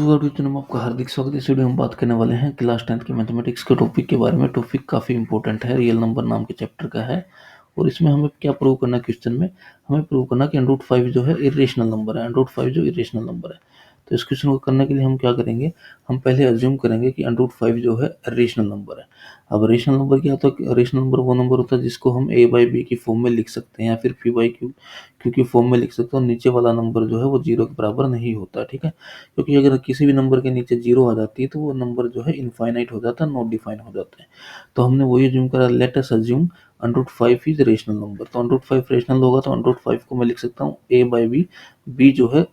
Video में आपका हार्दिक स्वागत है। इस वीडियो में हम बात करने वाले हैं क्लास 10th के मैथमेटिक्स के टॉपिक के बारे में। टॉपिक काफ़ी इंपॉर्टेंट है, रियल नंबर नाम के चैप्टर का है। और इसमें हमें क्या प्रूव करना है, क्वेश्चन में हमें प्रूव करना कि √5 जो है इरेशनल नंबर है। √5 जो इरेशनल नंबर है, तो इस क्वेश्चन को करने के लिए हम क्या करेंगे, हम पहले अज्यूम करेंगे कि √5 जो है रेशनल नंबर है। अब रेशनल नंबर क्या होता है? रेशनल नंबर वो नंबर होता है जिसको हम a/b की फॉर्म में लिख सकते हैं या फिर p/q की फॉर्म में लिख सकते हैं, और नीचे वाला नंबर जो है वो जीरो के बराबर नहीं होता। ठीक है, क्योंकि अगर किसी भी नंबर के नीचे जीरो आ जाती है तो वो नंबर जो है इनफाइनाइट हो जाता है, नॉट डिफाइन हो जाता है। तो हमने वही अज्यूम करा, let us assume √5 is rational number. तो √5 रेशनल होगा तो √5 को मैं लिख सकता हूँ a/b, b जो है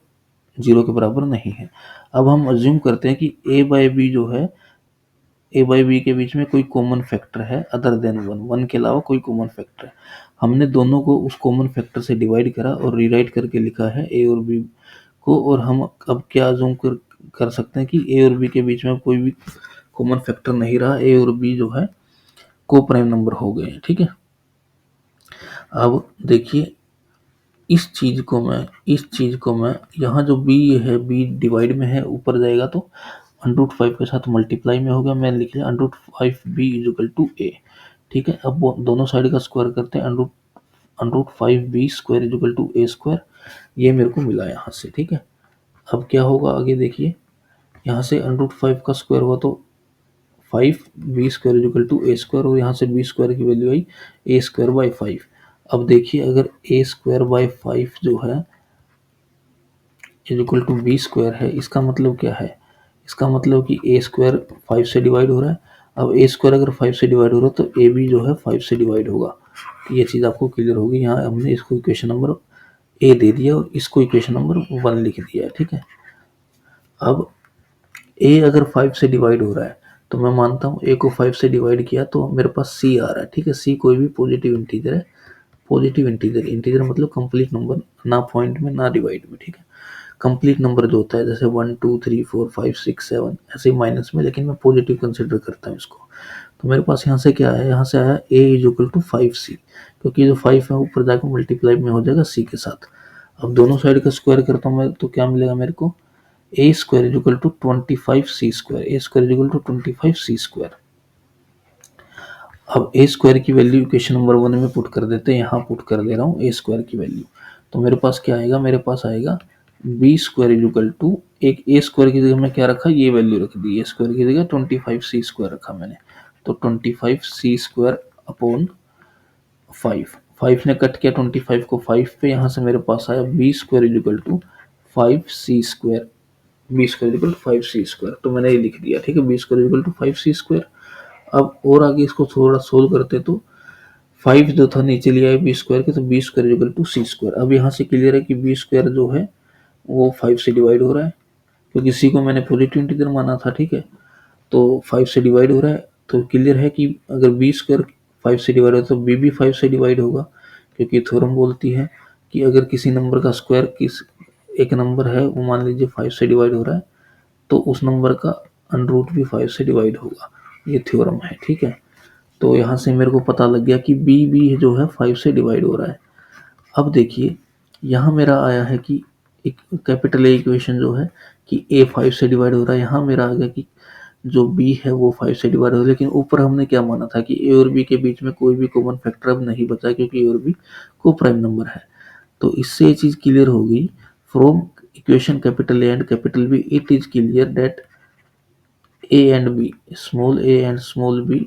जीरो के बराबर नहीं है। अब हम अज्यूम करते हैं कि a/b जो है, a/b के बीच में कोई कॉमन फैक्टर है अदर देन 1 के अलावा कोई कॉमन फैक्टर है। हमने दोनों को उस कॉमन फैक्टर से डिवाइड करा और रीराइट करके लिखा है a और b को। और हम अब क्या अज्यूम कर सकते हैं कि a और b के बीच में कोई भी कॉमन फैक्टर नहीं रहा, a और b जो है को प्राइम नंबर हो गए हैं। ठीक है, अब देखिए इस चीज को मैं यहाँ जो b है, b डिवाइड में है, ऊपर जाएगा तो √5 के साथ मल्टीप्लाई में होगा। मैं लिख लिया √5b = a। ठीक है, अब वो दोनों साइड का स्क्वायर करते हैं, √5b² = a²। ये मेरे को मिला यहाँ से। ठीक है, अब क्या होगा आगे देखिए, यहाँ से √5 का स्क्वायर हुआ तो 5b² = a², और यहाँ से b² की वैल्यू आई a²/5। अब देखिए अगर a²/5 जो है b² है, इसका मतलब क्या है? इसका मतलब कि a² 5 से डिवाइड हो रहा है। अब a² अगर 5 से डिवाइड हो रहा है तो ab जो है 5 से डिवाइड होगा। तो ये चीज़ आपको क्लियर होगी। यहाँ हमने इसको इक्वेशन नंबर a दे दिया और इसको इक्वेशन नंबर 1 लिख दिया है। ठीक है, अब a अगर 5 से डिवाइड हो रहा है तो मैं मानता हूँ a को 5 से डिवाइड किया तो मेरे पास c आ रहा है। ठीक है, c कोई भी पॉजिटिव इंटीजर है। पॉजिटिव इंटीजर मतलब कंप्लीट नंबर, ना पॉइंट में ना डिवाइड में। ठीक है, कंप्लीट नंबर जो होता है जैसे 1 2 3 4 5 6 7 ऐसे माइनस में, लेकिन मैं पॉजिटिव कंसिडर करता हूँ इसको। तो मेरे पास यहाँ से क्या है, यहाँ से आया a = 5c, क्योंकि जो 5 है ऊपर जाकर मल्टीप्लाई में हो जाएगा c के साथ। अब दोनों साइड का स्क्वायर करता हूँ मैं तो क्या मिलेगा मेरे को, a² = 25c², a² = 25c²। अब a² की वैल्यू इक्वेशन नंबर 1 में पुट कर देते हैं, यहाँ पुट कर दे रहा हूँ a² की वैल्यू। तो मेरे पास क्या आएगा, मेरे पास आएगा b² = एक a² की जगह में क्या रखा, ये वैल्यू रख दी, a² की जगह 25c² रखा मैंने। तो 25c² अपॉन 5 ने कट किया 25 को 5 पे, यहाँ से मेरे पास आया b² = 5c², b² = 5c²। तो मैंने ये लिख दिया। ठीक है, b² = 5c²। अब और आगे इसको थोड़ा सोल्व करते तो 5 जो था नीचे लिया है b² के, तो b² = c²। अब यहाँ से क्लियर है कि b² जो है वो 5 से डिवाइड हो रहा है, क्योंकि c को मैंने पॉजिटिव इंटीजर माना था। ठीक है, तो 5 से डिवाइड हो रहा है, तो क्लियर है कि अगर b² 5 से डिवाइड हो तो b भी 5 से डिवाइड होगा, क्योंकि थ्योरम बोलती है कि अगर किसी नंबर का स्क्वायर एक नंबर है वो मान लीजिए 5 से डिवाइड हो रहा है तो उस नंबर का अंडर भी 5 से डिवाइड होगा। ये थ्योरम है। ठीक है, तो यहाँ से मेरे को पता लग गया कि b भी जो है 5 से डिवाइड हो रहा है। अब देखिए यहाँ मेरा आया है कि एक कैपिटल A इक्वेशन जो है कि a 5 से डिवाइड हो रहा है। यहाँ मेरा आ गया कि जो b है वो 5 से डिवाइड हो रहा है, लेकिन ऊपर हमने क्या माना था कि a और b के बीच में कोई भी कॉमन फैक्टर अब नहीं बचा, क्योंकि a और b को प्राइम नंबर है। तो इससे ये चीज़ क्लियर हो गई, from equation capital A and capital B it is clear that a and b, small a and small b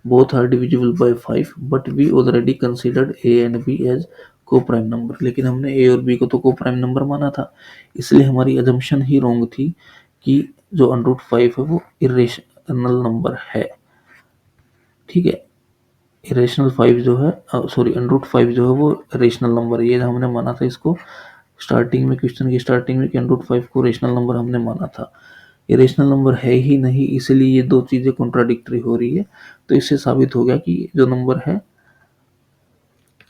both are divisible by 5, but we already considered a and b as co-prime number. लेकिन हमने a और b को तो co-prime number माना था, इसलिए हमारी assumption ही wrong थी कि जो √5 है वो इरेशनल नंबर है। ठीक है, इरेशनल 5 जो है √5 जो है वो रेशनल नंबर है, ये हमने माना था इसको स्टार्टिंग में, क्वेश्चन की स्टार्टिंग में कि √5 को रेशनल नंबर हमने माना था। ये रेशनल नंबर है ही नहीं, इसलिए ये दो चीज़ें कॉन्ट्राडिक्टरी हो रही है। तो इससे साबित हो गया कि जो नंबर है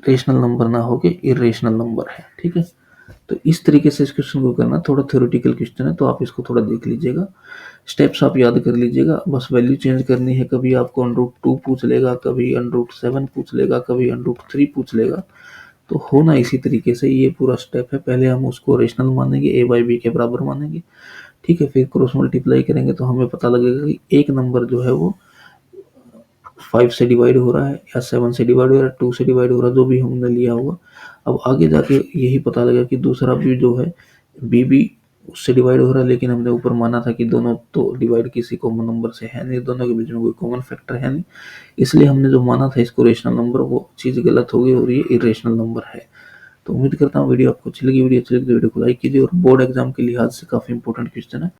रेशनल नंबर ना होके इरेशनल नंबर है। ठीक है, तो इस तरीके से इस क्वेश्चन को करना, थोड़ा थ्योरेटिकल क्वेश्चन है तो आप इसको थोड़ा देख लीजिएगा, स्टेप्स आप याद कर लीजिएगा, बस वैल्यू चेंज करनी है। कभी आपको √2 पूछ लेगा, कभी √7 पूछ लेगा, कभी √3 पूछ लेगा। तो होना इसी तरीके से, ये पूरा स्टेप है। पहले हम उसको रेशनल मानेंगे, a/b के बराबर मानेंगे। ठीक है, फिर क्रॉस मल्टीप्लाई करेंगे तो हमें पता लगेगा कि एक नंबर जो है वो 5 से डिवाइड हो रहा है या 7 से डिवाइड हो रहा है, 2 से डिवाइड हो रहा है, जो भी हमने लिया होगा। अब आगे जाके यही पता लगा कि दूसरा भी जो है बी भी उससे डिवाइड हो रहा है, लेकिन हमने ऊपर माना था कि दोनों तो डिवाइड किसी कॉमन नंबर से है नहीं, दोनों के बीच में कोई कॉमन फैक्टर है नहीं, इसलिए हमने जो माना था इसको रेशनल नंबर, वो चीज़ गलत हो गई और ये इरेशनल नंबर है। तो उम्मीद करता हूँ वीडियो आपको अच्छी लगी। वीडियो अच्छी लगी तो वीडियो को लाइक कीजिए और बोर्ड एग्जाम के लिहाज से काफ़ी इंपॉर्टेंट क्वेश्चन है।